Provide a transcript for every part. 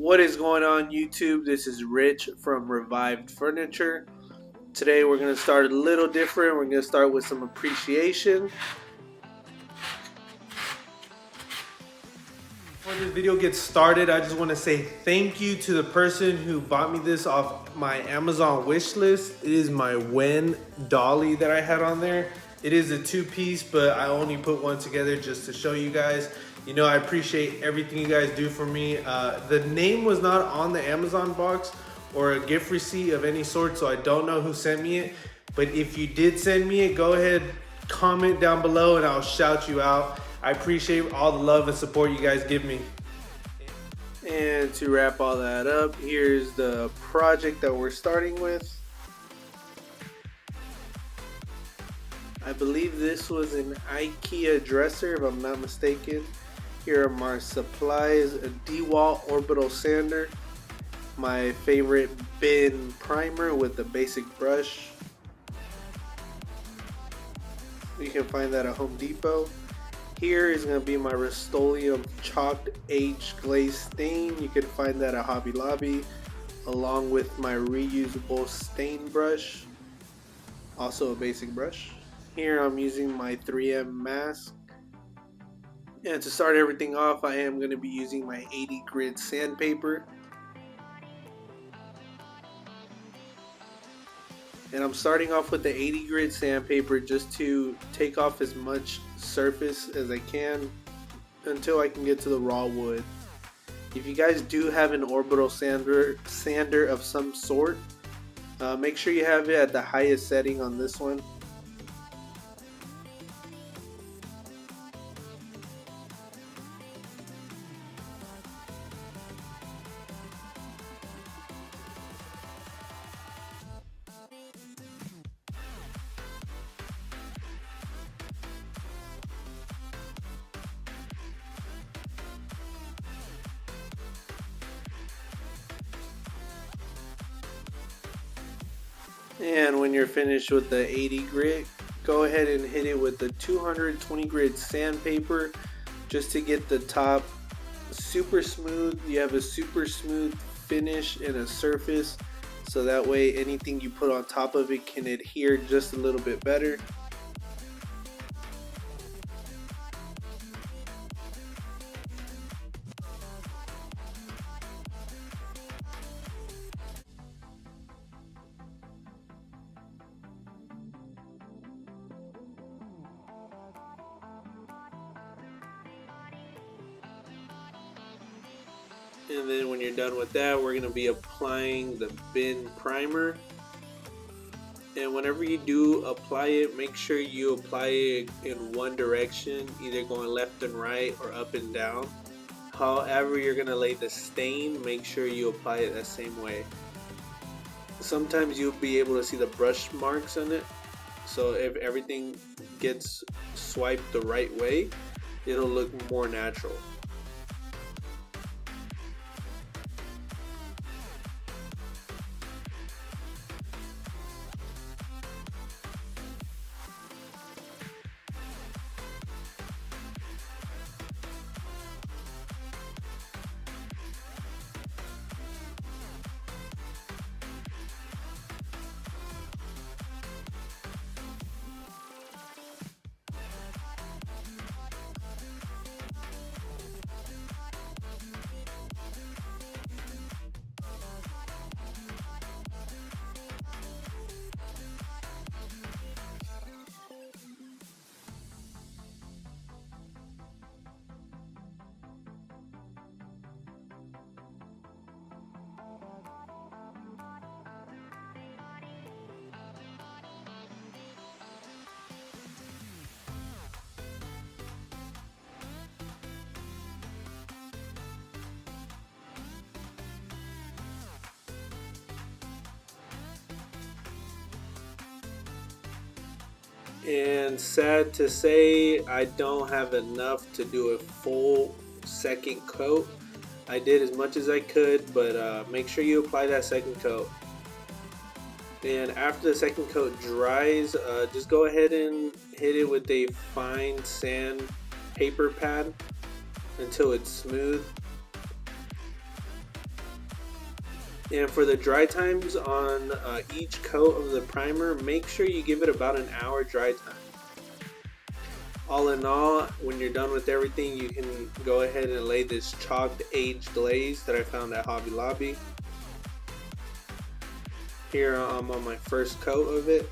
What is going on YouTube? This is Rich from Revived Furniture. Today we're going to start a little different. We're going to start with some appreciation. Before this video gets started, I just want to say thank you to the person who bought me this off my Amazon wish list. It is my Wen dolly that I had on there. It is a two-piece, but I only put one together just to show you guys. You know, I appreciate everything you guys do for me. The name was not on the Amazon box or a gift receipt of any sort, so I don't know who sent me it. But if you did send me it, go ahead, comment down below and I'll shout you out. I appreciate all the love and support you guys give me. And to wrap all that up, here's the project that we're starting with. I believe this was an IKEA dresser, if I'm not mistaken. Here are my supplies: a DeWalt orbital sander, my favorite bin primer with a basic brush. You can find that at Home Depot. Here is going to be my Rust-Oleum chalked H glaze stain. You can find that at Hobby Lobby, along with my reusable stain brush, also a basic brush. Here I'm using my 3M mask. And to start everything off, I am going to be using my 80 grit sandpaper. And I'm starting off with the 80 grit sandpaper just to take off as much surface as I can until I can get to the raw wood. If you guys do have an orbital sander of some sort, make sure you have it at the highest setting on this one. And when you're finished with the 80 grit, go ahead and hit it with the 220 grit sandpaper just to get the top super smooth. You have a super smooth finish and a surface, so that way anything you put on top of it can adhere just a little bit better. And then when you're done with that, we're going to be applying the bin primer. And whenever you do apply it, make sure you apply it in one direction, either going left and right or up and down. However you're going to lay the stain, make sure you apply it the same way. Sometimes you'll be able to see the brush marks on it, so if everything gets swiped the right way, it'll look more natural. And sad to say, I don't have enough to do a full second coat. I did as much as I could, but make sure you apply that second coat. And after the second coat dries, just go ahead and hit it with a fine sandpaper pad until it's smooth. And for the dry times on each coat of the primer, make sure you give it about an hour dry time. All in all, when you're done with everything, you can go ahead and lay this chalked aged glaze that I found at Hobby Lobby. Here I'm on my first coat of it.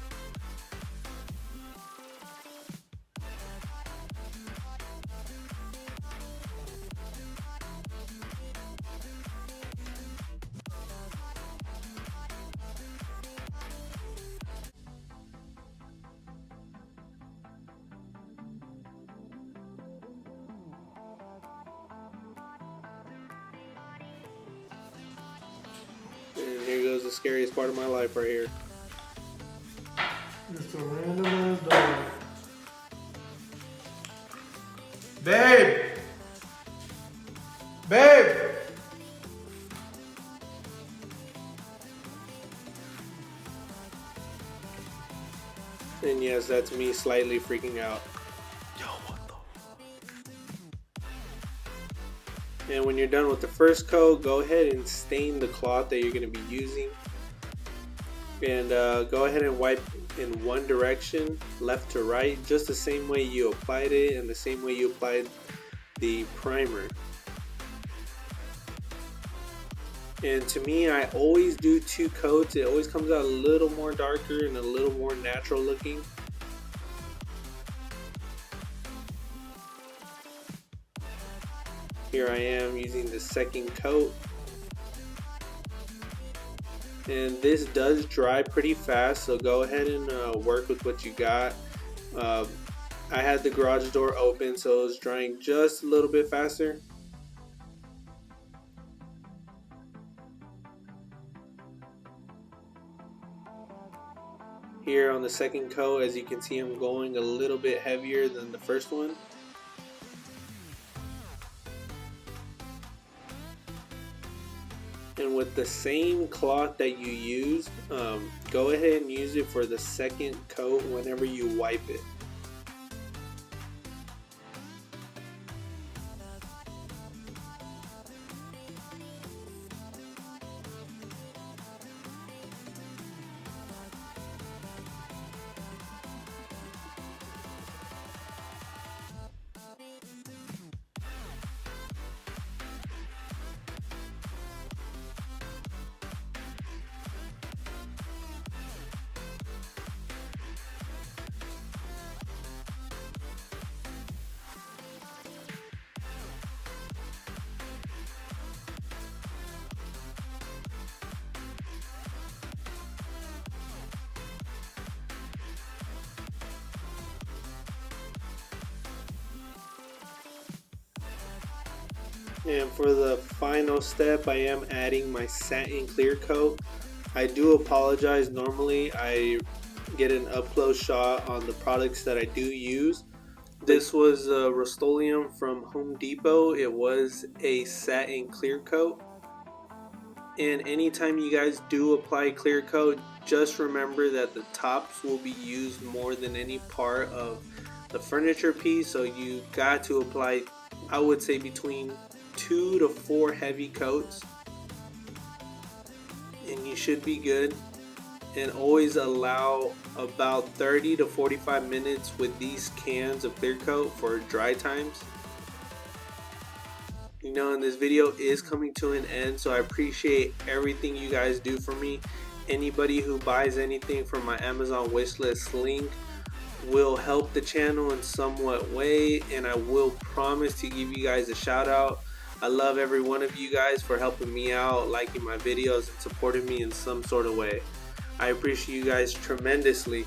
And here goes the scariest part of my life right here. Just a random ass dog. Babe! Babe! And yes, that's me slightly freaking out. Yo, what the fuck? And when you're done with the first coat, go ahead and stain the cloth that you're going to be using. And go ahead and wipe in one direction, left to right, just the same way you applied it and the same way you applied the primer. And to me, I always do 2 coats. It always comes out a little more darker and a little more natural looking. Here I am using the second coat. And this does dry pretty fast, so go ahead and work with what you got. I had the garage door open, so it was drying just a little bit faster. Here on the second coat, as you can see, I'm going a little bit heavier than the first one. And with the same cloth that you used, go ahead and use it for the second coat whenever you wipe it. And for the final step, I am adding my satin clear coat. I do apologize, normally I get an up close shot on the products that I do use. This was a Rust-Oleum from Home Depot. It was a satin clear coat. And anytime you guys do apply clear coat, just remember that the tops will be used more than any part of the furniture piece. So you got to apply, I would say, between 2 to 4 heavy coats, and you should be good. And always allow about 30 to 45 minutes with these cans of clear coat for dry times. You know, and this video is coming to an end, so I appreciate everything you guys do for me. Anybody who buys anything from my Amazon wishlist link will help the channel in somewhat way, and I will promise to give you guys a shout out. I love every one of you guys for helping me out, liking my videos, and supporting me in some sort of way. I appreciate you guys tremendously.